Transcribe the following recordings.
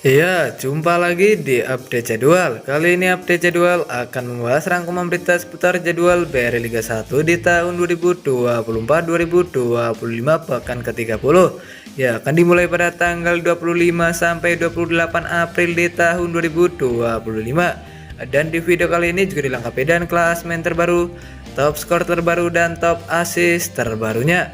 Iya, jumpa lagi di update jadwal. Kali ini update jadwal akan membahas rangkuman berita seputar jadwal BRI Liga 1 di tahun 2024-2025 pekan ke-30. Ya, akan dimulai pada tanggal 25 sampai 28 April di tahun 2025. Dan di video kali ini juga dilengkapi dengan klasemen terbaru, top skor terbaru dan top assist terbarunya.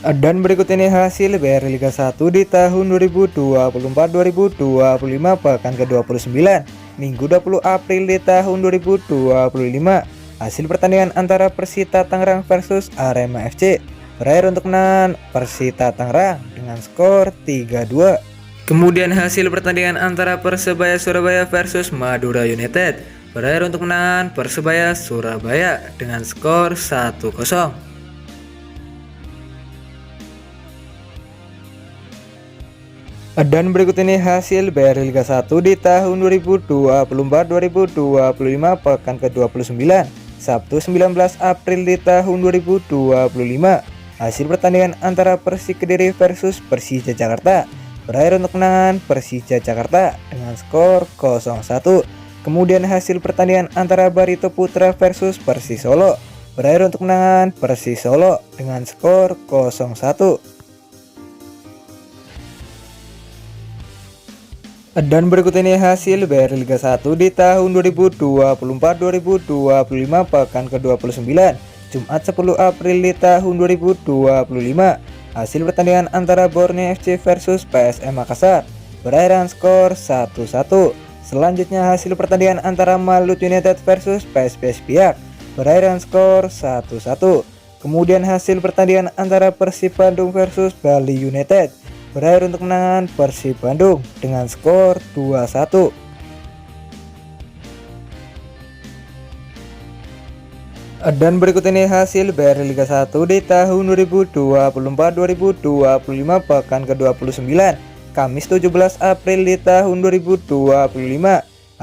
Dan berikut ini hasil BRI Liga 1 di tahun 2024-2025 pekan ke-29 Minggu 20 April di tahun 2025. Hasil pertandingan antara Persita Tangerang versus Arema FC. Berakhir untuk menang Persita Tangerang dengan skor 3-2. Kemudian hasil pertandingan antara Persebaya Surabaya versus Madura United. Berakhir untuk menang Persebaya Surabaya dengan skor 1-0. Dan berikut ini hasil BRI Liga 1 di tahun 2024-2025 pekan ke-29 Sabtu 19 April di tahun 2025. Hasil pertandingan antara Persik Kediri versus Persija Jakarta. Berakhir untuk kemenangan Persija Jakarta dengan skor 0-1. Kemudian hasil pertandingan antara Barito Putra versus Persis Solo. Berakhir untuk kemenangan Persis Solo dengan skor 0-1. Dan berikut ini hasil BRI Liga 1 di tahun 2024-2025 pekan ke-29 Jumat 10 April di tahun 2025. Hasil pertandingan antara Borneo FC versus PSM Makassar. Berakhir skor 1-1. Selanjutnya hasil pertandingan antara Malut United versus PSPS Biak. Berakhir skor 1-1. Kemudian hasil pertandingan antara Persib Bandung versus Bali United. Berakhir untuk kemenangan Persib Bandung dengan skor 2-1. Dan berikut ini hasil BRI Liga 1 di tahun 2024-2025 pekan ke-29 Kamis 17 April di tahun 2025.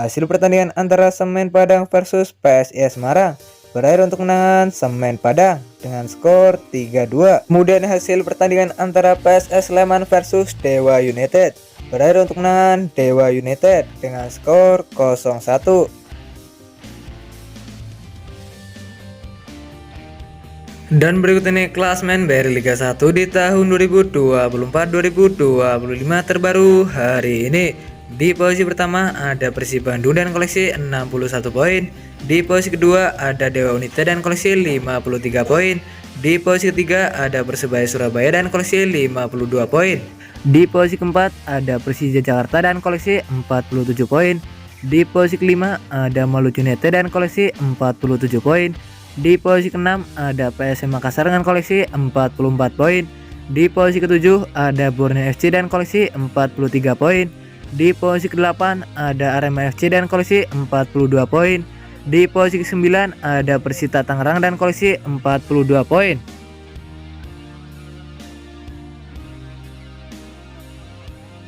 Hasil pertandingan antara Semen Padang versus PSIS Semarang. Berakhir untuk kemenangan Semen Padang dengan skor 3-2. Kemudian hasil pertandingan antara PSS Sleman versus Dewa United. Berakhir untuk kemenangan Dewa United dengan skor 0-1. Dan berikut ini klasemen BRI Liga 1 di tahun 2024-2025 terbaru hari ini. Di posisi pertama ada Persib Bandung dan koleksi 61 poin. Di posisi kedua ada Dewa United dan koleksi 53 poin. Di posisi ketiga ada Persebaya Surabaya dan koleksi 52 poin. Di posisi keempat ada Persija Jakarta dan koleksi 47 poin. Di posisi kelima ada Malut United dan koleksi 47 poin. Di posisi keenam ada PSM Makassar dengan koleksi 44 poin. Di posisi ketujuh ada Borneo FC dan koleksi 43 poin. Di posisi ke-8 ada Arema FC dan koleksi 42 poin. Di posisi ke-9 ada Persita Tangerang dan koleksi 42 poin.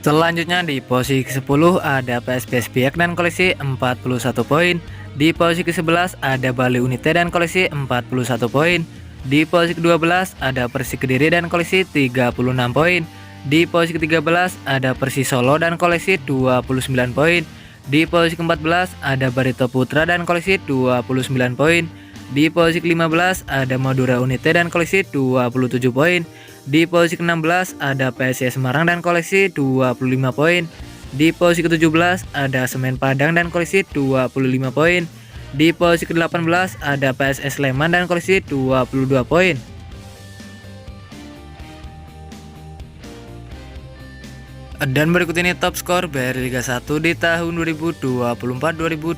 Selanjutnya di posisi ke-10 ada PSPS Biak dan koleksi 41 poin. Di posisi ke-11 ada Bali United dan koleksi 41 poin. Di posisi ke-12 ada Persik Kediri dan koleksi 36 poin. Di posisi ke-13 ada Persis Solo dan koleksi 29 poin. Di posisi ke-14 ada Barito Putra dan koleksi 29 poin. Di posisi ke-15 ada Madura United dan koleksi 27 poin. Di posisi ke-16 ada PSIS Semarang dan koleksi 25 poin. Di posisi ke-17 ada Semen Padang dan koleksi 25 poin. Di posisi ke-18 ada PSS Sleman dan koleksi 22 poin. Dan berikut ini top skor BRI Liga 1 di tahun 2024-2025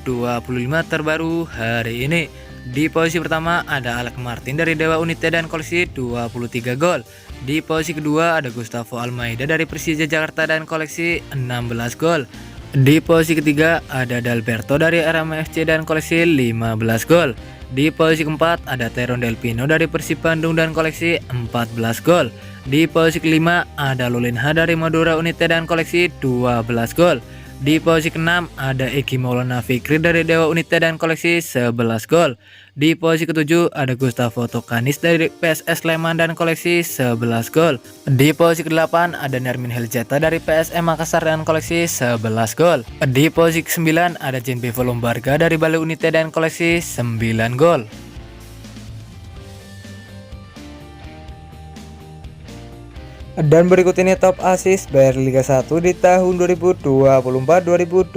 terbaru hari ini. Di posisi pertama ada Alek Martin dari Dewa United dan koleksi 23 gol. Di posisi kedua ada Gustavo Almeida dari Persija Jakarta dan koleksi 16 gol. Di posisi ketiga ada Dalberto dari Arema FC dan koleksi 15 gol. Di posisi keempat ada Teron Delpino dari Persib Bandung dan koleksi 14 gol. Di posisi kelima ada Lulinha dari Madura United dan koleksi 12 gol. Di posisi ke-6 ada Egy Maulana Fikri dari Dewa United dan koleksi 11 gol. Di posisi ke-7 ada Gustavo Tokanis dari PSS Sleman dan koleksi 11 gol. Di posisi ke-8 ada Nermin Heljata dari PSM Makassar dan koleksi 11 gol. Di posisi ke-9 ada Jean-Pierre Lombarga dari Bali United dan koleksi 9 gol. Dan berikut ini top assist Bayern Liga 1 di tahun 2024-2025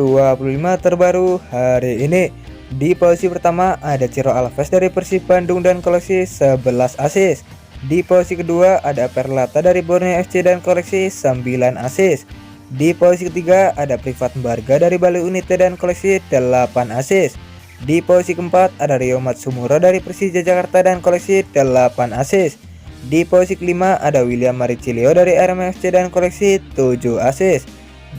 terbaru hari ini. Di posisi pertama ada Ciro Alves dari Persib Bandung dan koleksi 11 assist. Di posisi kedua ada Perlata dari Borneo FC dan koleksi 9 assist. Di posisi ketiga ada Privat Mbarga dari Bali United dan koleksi 8 assist. Di posisi keempat ada Rio Matsumura dari Persija Jakarta dan koleksi 8 assist. Di posisi kelima ada William Maricilio dari RMFC dan koleksi 7 assist.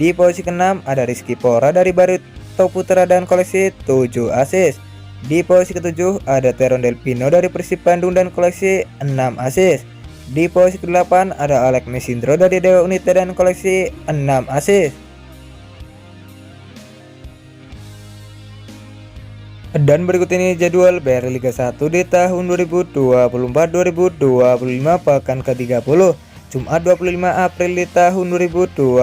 Di posisi keenam ada Rizky Pora dari Barito Putra dan koleksi 7 assist. Di posisi ketujuh ada Teron Del Pino dari Persib Bandung dan koleksi 6 assist. Di posisi ke-8 ada Alex Mesindro dari Dewa United dan koleksi 6 assist. Dan berikut ini jadwal Bayern Liga 1 di tahun 2024-2025 pekan ke-30 Jumat 25 April di tahun 2025,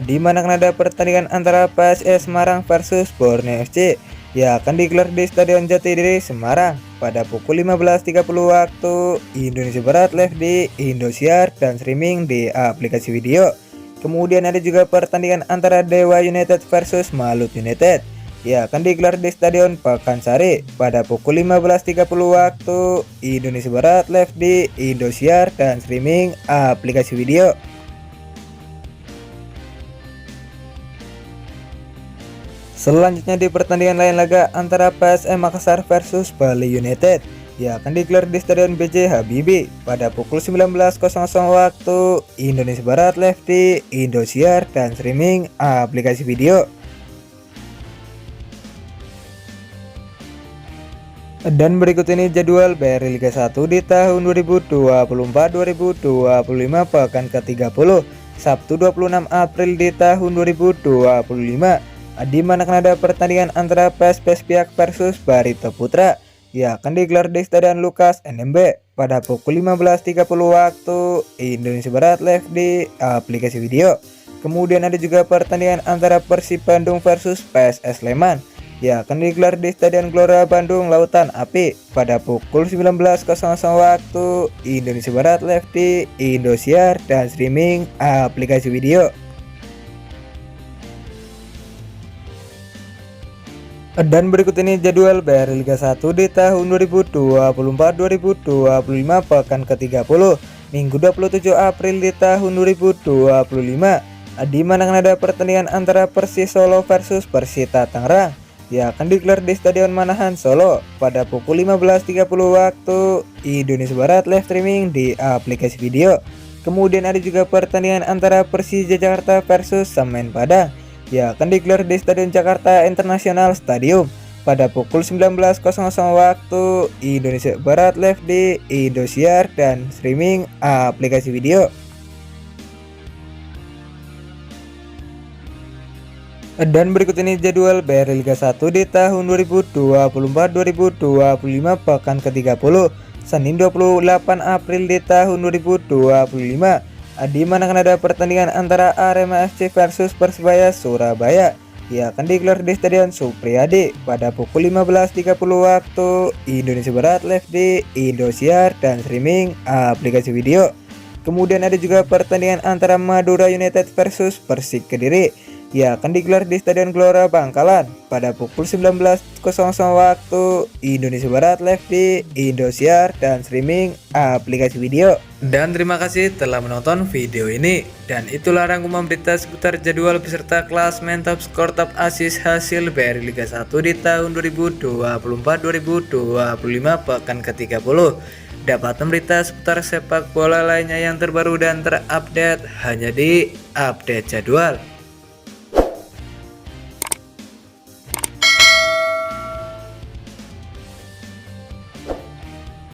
di mana akan ada pertandingan antara PSS Semarang versus Borneo FC yang akan digelar di Stadion Jatidiri Semarang pada pukul 15.30 waktu Indonesia Barat, live di Indosiar dan streaming di aplikasi video. Kemudian ada juga pertandingan antara Dewa United versus Malut United yang akan digelar di Stadion Pakansari pada pukul 15.30 waktu Indonesia Barat, live di Indosiar dan streaming aplikasi video. Selanjutnya di pertandingan lain laga antara PSM Makassar versus Bali United yang akan digelar di Stadion BJ Habibie pada pukul 19.00 waktu Indonesia Barat, live di Indosiar dan streaming aplikasi video. Dan berikut ini jadwal Bayern Liga 1 di tahun 2024-2025 pekan ke-30 Sabtu 26 April di tahun 2025, di mana akan ada pertandingan antara PSPS Piak versus Barito Putra yang akan digelar di Stadion Lukas NMB pada pukul 15.30 waktu Indonesia Barat, live di aplikasi video. Kemudian ada juga pertandingan antara Persib Bandung versus PSS Sleman yang akan digelar di Stadion Gelora Bandung Lautan Api pada pukul 19.00 waktu Indonesia Barat, live di Indosiar dan streaming aplikasi video. Dan berikut ini jadwal Bayern Liga 1 di tahun 2024-2025 pekan ke-30 Minggu 27 April di tahun 2025, di mana akan ada pertandingan antara Persis Solo versus Persita Tangerang yang akan digelar di Stadion Manahan Solo pada pukul 15.30 waktu Indonesia Barat, live streaming di aplikasi video. Kemudian ada juga pertandingan antara Persija Jakarta versus Semen Padang yang akan digelar di Stadion Jakarta International Stadium pada pukul 19.00 waktu Indonesia Barat, live di Indosiar dan streaming aplikasi video. Dan berikut ini jadwal Bayern Liga 1 di tahun 2024-2025 pekan ke-30 Senin 28 April di tahun 2025, di mana akan ada pertandingan antara Arema FC versus Persebaya Surabaya yang akan digelar di Stadion Supriyadi pada pukul 15.30 waktu Indonesia Barat, live di Indosiar dan streaming aplikasi video. Kemudian ada juga pertandingan antara Madura United versus Persik Kediri yang akan digelar di Stadion Gelora Bangkalan pada pukul 19.00 waktu Indonesia Barat, live di Indosiar dan streaming aplikasi video. Dan terima kasih telah menonton video ini. Dan itulah rangkuman berita seputar jadwal beserta klasmen top skor top assist hasil Bayern Liga 1 di tahun 2024-2025 pekan ke-30. Dapatkan berita seputar sepak bola lainnya yang terbaru dan terupdate hanya di Update Jadwal.